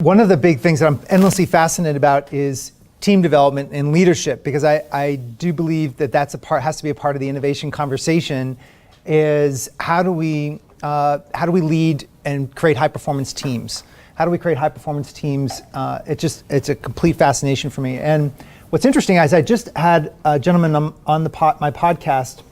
one of the big things that I'm endlessly fascinated about is team development and leadership, because I do believe that has to be a part of the innovation conversation. Is how do we lead and create high performance teams? How do we create high performance teams? It's a complete fascination for me. And what's interesting is I just had a gentleman on my podcast,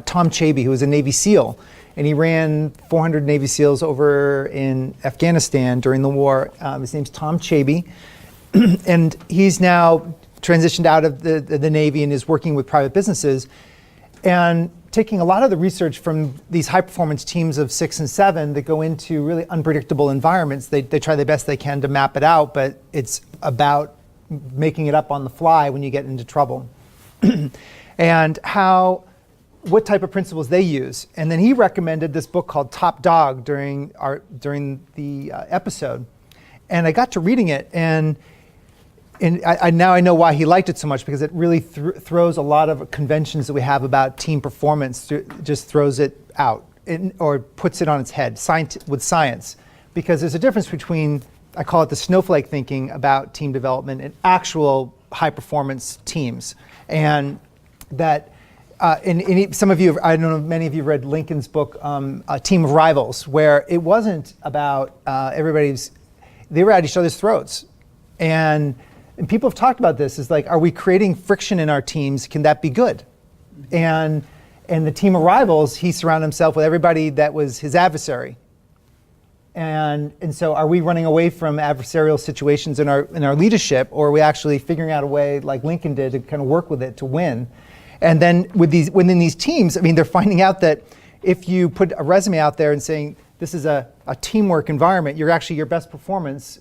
Tom Chaby, who was a Navy SEAL, and he ran 400 Navy SEALs over in Afghanistan during the war. His name's Tom Chaby, and he's now transitioned out of the Navy and is working with private businesses and taking a lot of the research from these high performance teams of 6 and 7 that go into really unpredictable environments. They try the best they can to map it out, but it's about making it up on the fly when you get into trouble. And what type of principles they use. And then he recommended this book called Top Dog during the episode. And I got to reading it, and now I know why he liked it so much, because it really throws a lot of conventions that we have about team performance, just throws it out or puts it on its head with science. Because there's a difference between, I call it the snowflake thinking about team development and actual high performance teams. And that, some of you, I don't know, many of you read Lincoln's book, A Team of Rivals, where it wasn't about they were at each other's throats. And people have talked about this, is like, are we creating friction in our teams? Can that be good? And the Team of Rivals, he surrounded himself with everybody that was his adversary. And so are we running away from adversarial situations in our leadership, or are we actually figuring out a way, like Lincoln did, to kind of work with it to win? And then within these teams, I mean, they're finding out that if you put a resume out there and saying this is a teamwork environment, your best performance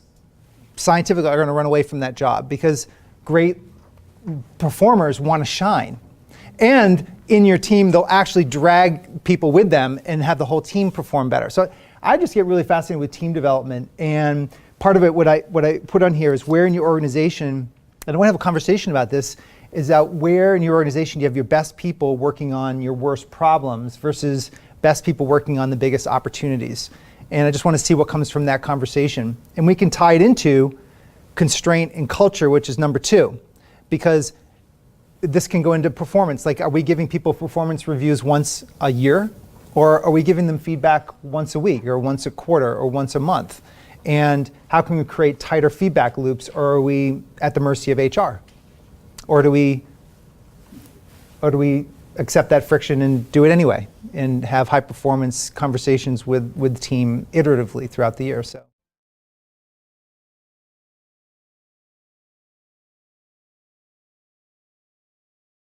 scientifically are going to run away from that job, because great performers want to shine. And in your team, they'll actually drag people with them and have the whole team perform better. So I just get really fascinated with team development. And part of it, what I put on here is where in your organization, and I want to have a conversation about this, is that where in your organization you have your best people working on your worst problems versus best people working on the biggest opportunities. And I just want to see what comes from that conversation. And we can tie it into constraint and culture, which is number 2, because this can go into performance. Like, are we giving people performance reviews once a year? Or are we giving them feedback once a week or once a quarter or once a month? And how can we create tighter feedback loops? Or are we at the mercy of HR? Or do we accept that friction and do it anyway and have high performance conversations with the team iteratively throughout the year? So.